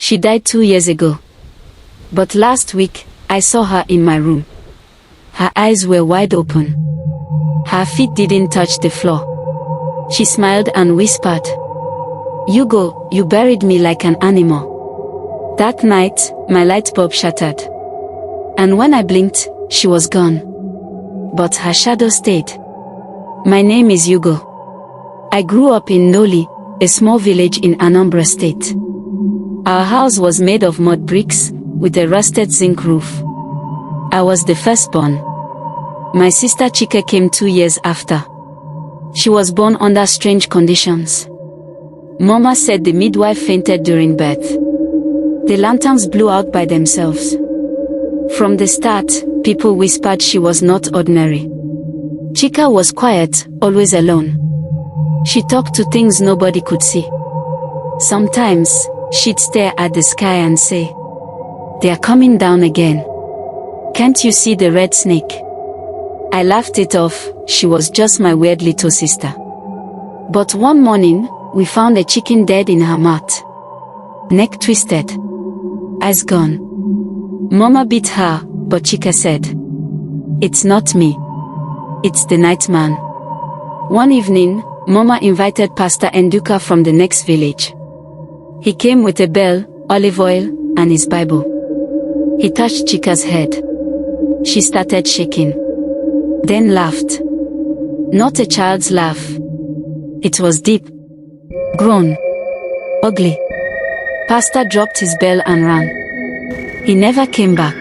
She died 2 years ago. But last week, I saw her in my room. Her eyes were wide open. Her feet didn't touch the floor. She smiled and whispered, "Hugo, you buried me like an animal." That night, my light bulb shattered. And when I blinked, she was gone. But her shadow stayed. My name is Hugo. I grew up in Noli, a small village in Anambra State. Our house was made of mud bricks, with a rusted zinc roof. I was the firstborn. My sister Chika came 2 years after. She was born under strange conditions. Mama said the midwife fainted during birth. The lanterns blew out by themselves. From the start, people whispered she was not ordinary. Chika was quiet, always alone. She talked to things nobody could see. Sometimes, she'd stare at the sky and say, "They are coming down again. Can't you see the red snake?" I laughed it off, she was just my weird little sister. But one morning, we found a chicken dead in her mat. Neck twisted. Eyes gone. Mama beat her, but Chika said, "It's not me. It's the night man." One evening, Mama invited Pastor Enduka from the next village. He came with a bell, olive oil, and his Bible. He touched Chika's head. She started shaking. Then laughed. Not a child's laugh. It was deep. Grown. Ugly. Pastor dropped his bell and ran. He never came back.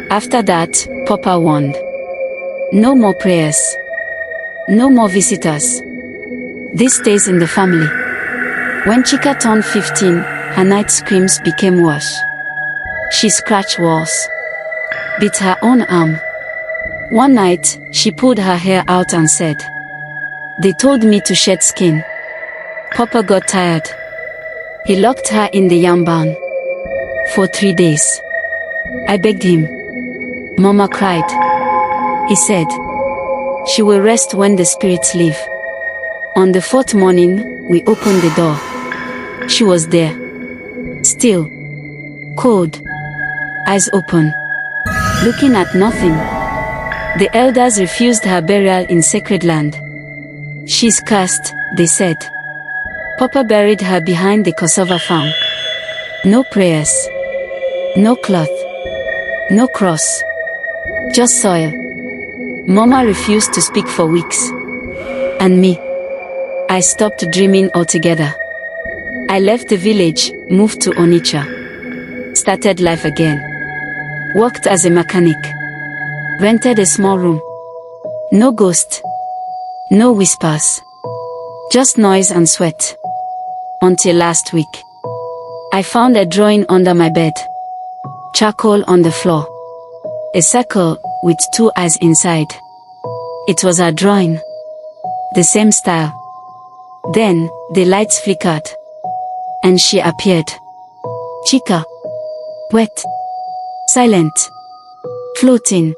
After that, Papa warned. No more prayers. No more visitors. This stays in the family. When Chika turned 15, her night screams became worse. She scratched walls. Bit her own arm. One night, she pulled her hair out and said, "They told me to shed skin." Papa got tired. He locked her in the yam barn. For 3 days. I begged him. Mama cried. He said, "She will rest when the spirits leave." On the 4th morning, we opened the door. She was there. Still. Cold. Eyes open. Looking at nothing. The elders refused her burial in sacred land. She's cursed, they said. Papa buried her behind the cassava farm. No prayers. No cloth. No cross. Just soil. Mama refused to speak for weeks. And me. I stopped dreaming altogether. I left the village, moved to Onitsha. Started life again. Worked as a mechanic. Rented a small room. No ghost. No whispers. Just noise and sweat. Until last week. I found a drawing under my bed. Charcoal on the floor. A circle with 2 eyes inside. It was her drawing. The same style. Then, the lights flickered. And she appeared. Chika. Wet. Silent. Floating.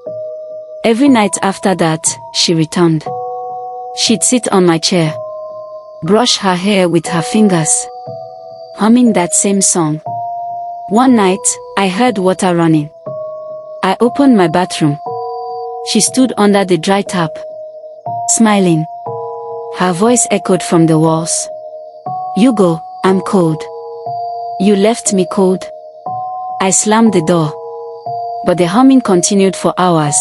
Every night after that, she returned. She'd sit on my chair. Brush her hair with her fingers. Humming that same song. One night, I heard water running. I opened my bathroom. She stood under the dry tap. Smiling. Her voice echoed from the walls. "Hugo, I'm cold. You left me cold." I slammed the door. But the humming continued for hours.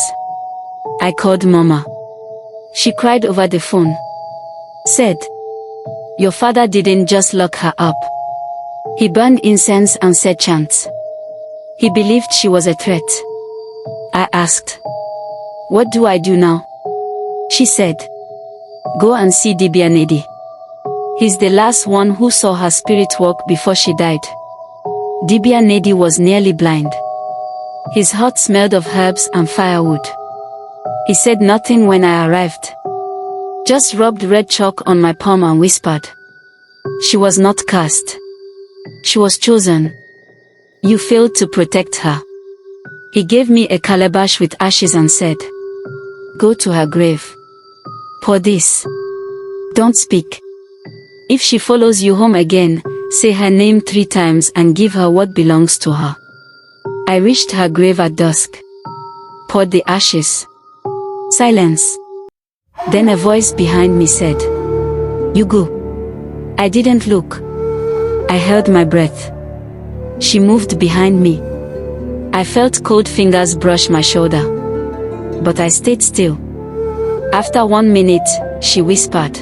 I called Mama. She cried over the phone. Said, "Your father didn't just lock her up. He burned incense and said chants. He believed she was a threat." I asked, "What do I do now?" She said, "Go and see Dibia Nedi. He's the last one who saw her spirit walk before she died." Dibia Nedi was nearly blind. His heart smelled of herbs and firewood. He said nothing when I arrived. Just rubbed red chalk on my palm and whispered. She was not cursed. She was chosen. You failed to protect her. He gave me a calabash with ashes and said, "Go to her grave. Pour this. Don't speak. If she follows you home again, Say her name 3 times and give her what belongs to her. I reached her grave at dusk. Poured the ashes. Silence. Then a voice behind me said, "You go." I didn't look. I held my breath. She moved behind me. I felt cold fingers brush my shoulder. But I stayed still. After 1 minute, she whispered,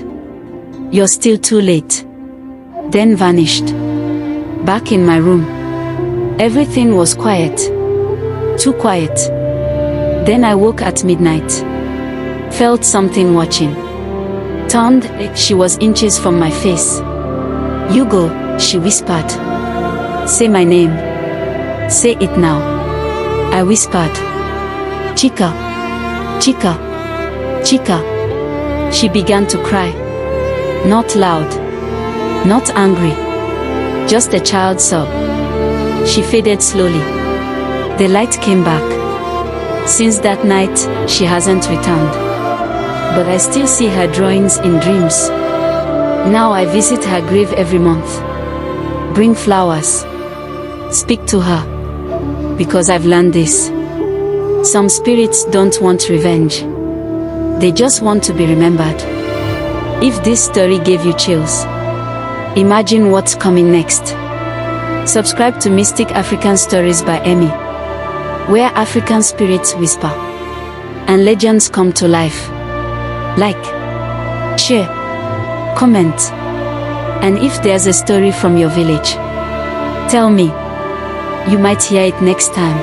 "You're still too late." Then vanished. Back in my room. Everything was quiet. Too quiet. Then I woke at midnight. Felt something watching. Turned, she was inches from my face. "You go," she whispered. "Say my name. Say it now." I whispered, "Chika, Chika, Chika." She began to cry. Not loud. Not angry. Just a child's sob. She faded slowly. The light came back. Since that night, she hasn't returned. But I still see her drawings in dreams. Now I visit her grave every month. Bring flowers. Speak to her. Because I've learned this. Some spirits don't want revenge. They just want to be remembered. If this story gave you chills, imagine what's coming next. Subscribe to Mystic African Stories by Emmy, where African spirits whisper and legends come to life. Like, share, comment, and if there's a story from your village, tell me. You might hear it next time.